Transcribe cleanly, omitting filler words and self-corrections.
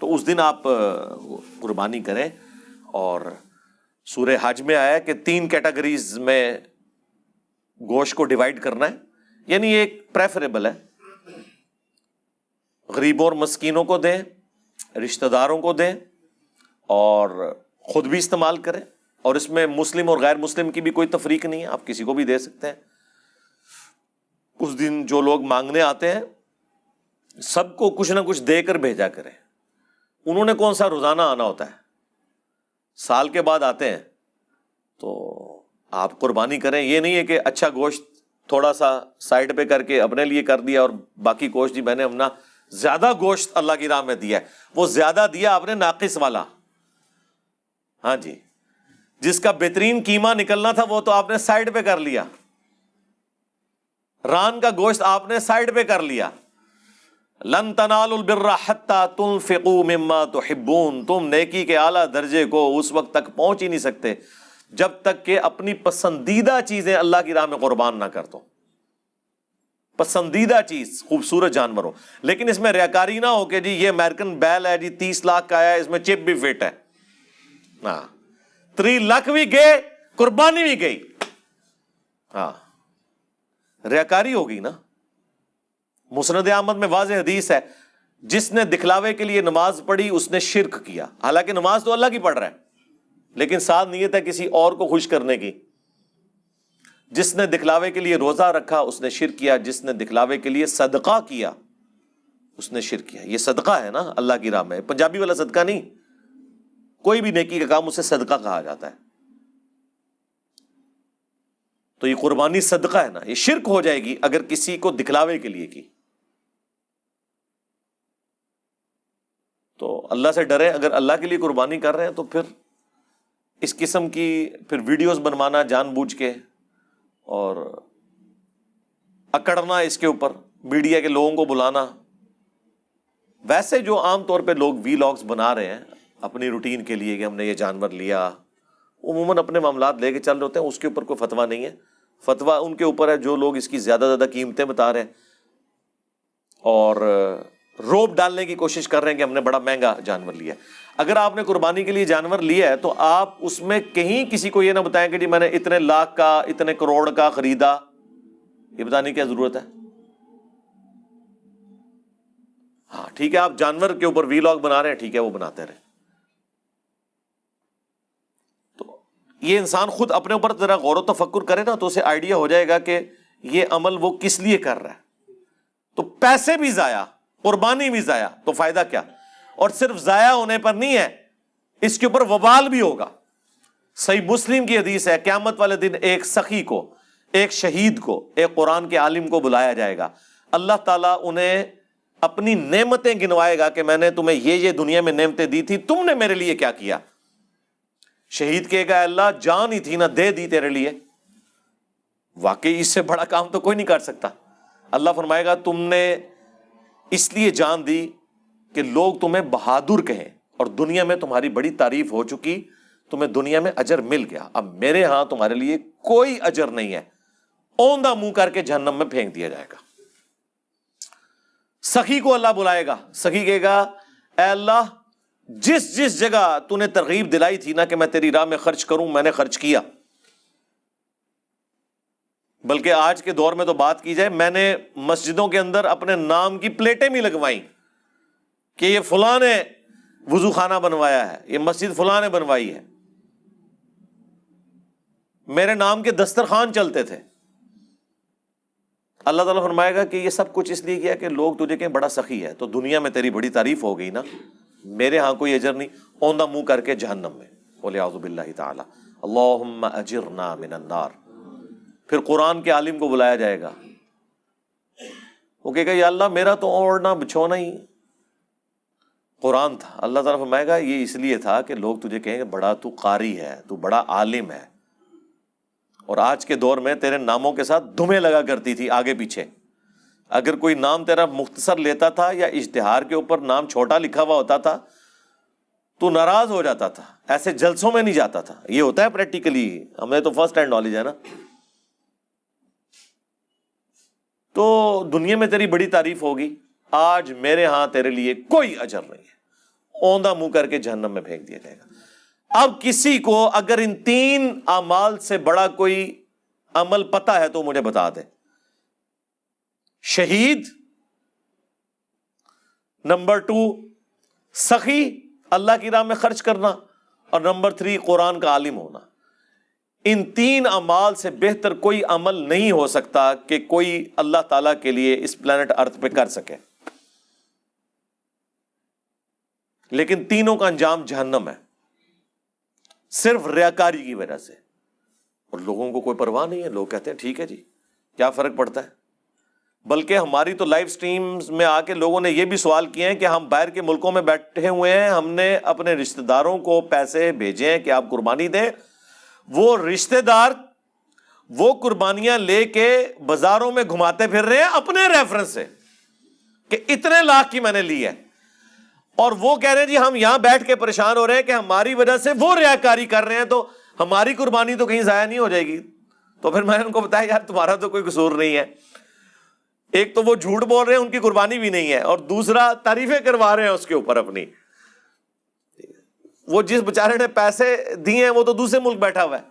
تو اس دن آپ قربانی کریں. اور سورہ حج میں آیا کہ 3 کیٹیگریز میں گوشت کو ڈیوائیڈ کرنا ہے، یعنی ایک پریفریبل ہے، غریبوں اور مسکینوں کو دیں، رشتہ داروں کو دیں، اور خود بھی استعمال کریں. اور اس میں مسلم اور غیر مسلم کی بھی کوئی تفریق نہیں ہے، آپ کسی کو بھی دے سکتے ہیں. اس دن جو لوگ مانگنے آتے ہیں سب کو کچھ نہ کچھ دے کر بھیجا کریں. انہوں نے کون سا روزانہ آنا ہوتا ہے، سال کے بعد آتے ہیں. تو آپ قربانی کریں. یہ نہیں ہے کہ اچھا گوشت تھوڑا سا سائڈ پہ کر کے اپنے لیے کر دیا اور باقی گوشت جی میں نے اپنا زیادہ گوشت اللہ کی راہ میں دیا ہے. وہ زیادہ دیا آپ نے ناقص والا، ہاں جی، جس کا بہترین قیمہ نکلنا تھا وہ تو آپ نے سائڈ پہ کر لیا. ران کا گوشت آپ نے سائڈ پہ کر لیا. لن تنالوا البر حتى تنفقوا مما تحبون. تم نیکی کے اعلیٰ درجے کو اس وقت تک پہنچ ہی نہیں سکتے جب تک کہ اپنی پسندیدہ چیزیں اللہ کی راہ میں قربان نہ کر دو. پسندیدہ چیز خوبصورت جانور ہو، لیکن اس میں ریاکاری نہ ہو کہ جی یہ امریکن بیل ہے جی 30 لاکھ کا ہے، اس میں چپ بھی فٹ ہے. ہاں 3 لاکھ بھی گئے، قربانی بھی گئی. ہاں ریاکاری ہوگی نا. مسند احمد میں واضح حدیث ہے، جس نے دکھلاوے کے لیے نماز پڑھی اس نے شرک کیا. حالانکہ نماز تو اللہ کی پڑھ رہا ہے لیکن ساتھ نیت ہے کسی اور کو خوش کرنے کی. جس نے دکھلاوے کے لیے روزہ رکھا اس نے شرک کیا. جس نے دکھلاوے کے لیے صدقہ کیا اس نے شرک کیا. یہ صدقہ ہے نا اللہ کی راہ میں، پنجابی والا صدقہ نہیں. کوئی بھی نیکی کا کام اسے صدقہ کہا جاتا ہے. تو یہ قربانی صدقہ ہے نا. یہ شرک ہو جائے گی اگر کسی کو دکھلاوے کے لیے کی. تو اللہ سے ڈریں. اگر اللہ کے لیے قربانی کر رہے ہیں تو پھر اس قسم کی پھر ویڈیوز بنوانا جان بوجھ کے اور اکڑنا اس کے اوپر، میڈیا کے لوگوں کو بلانا. ویسے جو عام طور پہ لوگ وی لاگز بنا رہے ہیں اپنی روٹین کے لیے کہ ہم نے یہ جانور لیا، عموماً اپنے معاملات لے کے چل رہے ہوتے ہیں. اس کے اوپر کوئی فتویٰ نہیں ہے. فتویٰ ان کے اوپر ہے جو لوگ اس کی زیادہ زیادہ قیمتیں بتا رہے ہیں اور روب ڈالنے کی کوشش کر رہے ہیں کہ ہم نے بڑا مہنگا جانور لیا. اگر آپ نے قربانی کے لیے جانور لیا ہے تو آپ اس میں کہیں کسی کو یہ نہ بتائیں کہ جی میں نے اتنے لاکھ کا اتنے کروڑ کا خریدا. یہ بتانے کی کیا ضرورت ہے؟ ہاں ٹھیک ہے آپ جانور کے اوپر وی لاگ بنا رہے ہیں، ٹھیک ہے وہ بناتے رہے. تو یہ انسان خود اپنے اوپر ذرا غور و تفکر کرے نا تو اسے آئیڈیا ہو جائے گا کہ یہ عمل وہ کس لیے کر رہا ہے. تو پیسے بھی ضائع، قربانی بھی ضائع، تو فائدہ کیا؟ اور صرف ضائع ہونے پر نہیں ہے، اس کے اوپر وبال بھی ہوگا. صحیح مسلم کی حدیث ہے قیامت والے دن ایک سخی کو، ایک شہید کو، ایک قرآن کے عالم کو بلایا جائے گا. اللہ تعالیٰ انہیں اپنی نعمتیں گنوائے گا کہ میں نے تمہیں یہ دنیا میں نعمتیں دی تھی، تم نے میرے لیے کیا کیا. شہید کہے گا اللہ جان ہی تھی نہ دے دی تیرے لیے. واقعی اس سے بڑا کام تو کوئی نہیں کر سکتا. اللہ فرمائے گا تم نے اس لیے جان دی کہ لوگ تمہیں بہادر کہیں اور دنیا میں تمہاری بڑی تعریف ہو چکی، تمہیں دنیا میں اجر مل گیا. اب میرے ہاں تمہارے لیے کوئی اجر نہیں ہے. اوندھا منہ کر کے جہنم میں پھینک دیا جائے گا. سخی کو اللہ بلائے گا. سخی کہے گا اے اللہ جس جس جگہ تو نے ترغیب دلائی تھی نا کہ میں تیری راہ میں خرچ کروں میں نے خرچ کیا. بلکہ آج کے دور میں تو بات کی جائے، میں نے مسجدوں کے اندر اپنے نام کی پلیٹیں بھی لگوائیں کہ یہ فلاں نے وضو خانہ بنوایا ہے، یہ مسجد فلاں نے بنوائی ہے. میرے نام کے دسترخوان چلتے تھے. اللہ تعالیٰ فرمائے گا کہ یہ سب کچھ اس لیے کیا کہ لوگ تجھے کہیں بڑا سخی ہے، تو دنیا میں تیری بڑی تعریف ہو گئی نا، میرے ہاں کوئی اجر نہیں. اوندھا منہ کر کے جہنم میں. وَلِعَوْذُ بِاللَّهِ تَعَالَى اللَّهُمَّ أَجِرْنَا مِنَ النَّارِ. پھر قرآن کے عالم کو بلایا جائے گا. وہ کہے گا یا اللہ میرا تو اوڑھنا بچھونا ہی قرآن تھا. اللہ تعالیٰ فرمائے گا یہ اس لیے تھا کہ لوگ تجھے کہیں کہ بڑا تو قاری ہے، تو بڑا عالم ہے. اور آج کے دور میں تیرے ناموں کے ساتھ دھمیں لگا کرتی تھی آگے پیچھے. اگر کوئی نام تیرا مختصر لیتا تھا یا اشتہار کے اوپر نام چھوٹا لکھا ہوا ہوتا تھا تو ناراض ہو جاتا تھا، ایسے جلسوں میں نہیں جاتا تھا. یہ ہوتا ہے پریکٹیکلی، ہمیں تو فرسٹ ہینڈ نالج ہے نا. تو دنیا میں تیری بڑی تعریف ہوگی، آج میرے ہاں تیرے لیے کوئی اجر نہیں ہے. اوندھا منہ کر کے جہنم میں پھینک دیا جائے گا۔ اب کسی کو اگر ان 3 اعمال سے بڑا کوئی عمل پتا ہے تو مجھے بتا دے۔ شہید، نمبر 2 سخی، اللہ کی راہ میں خرچ کرنا، اور نمبر 3 قرآن کا عالم ہونا۔ ان 3 اعمال سے بہتر کوئی عمل نہیں ہو سکتا کہ کوئی اللہ تعالیٰ کے لیے اس پلانٹ ارتھ پہ کر سکے، لیکن تینوں کا انجام جہنم ہے، صرف ریاکاری کی وجہ سے۔ اور لوگوں کو کوئی پرواہ نہیں ہے، لوگ کہتے ہیں ٹھیک ہے جی، کیا فرق پڑتا ہے۔ بلکہ ہماری تو لائیو سٹریمز میں آ کے لوگوں نے یہ بھی سوال کیے ہیں کہ ہم باہر کے ملکوں میں بیٹھے ہوئے ہیں، ہم نے اپنے رشتہ داروں کو پیسے بھیجے ہیں کہ آپ قربانی دیں، وہ رشتہ دار وہ قربانیاں لے کے بازاروں میں گھماتے پھر رہے ہیں اپنے ریفرنس سے کہ اتنے لاکھ کی میں نے لی ہے، اور وہ کہہ رہے ہیں جی ہم یہاں بیٹھ کے پریشان ہو رہے ہیں کہ ہماری وجہ سے وہ ریاکاری کر رہے ہیں تو ہماری قربانی تو کہیں ضائع نہیں ہو جائے گی۔ تو پھر میں نے ان کو بتایا یار تمہارا تو کوئی قصور نہیں ہے، ایک تو وہ جھوٹ بول رہے ہیں، ان کی قربانی بھی نہیں ہے، اور دوسرا تعریفیں کروا رہے ہیں اس کے اوپر اپنی۔ وہ جس بیچارے نے پیسے دیے ہیں وہ تو دوسرے ملک بیٹھا ہوا ہے،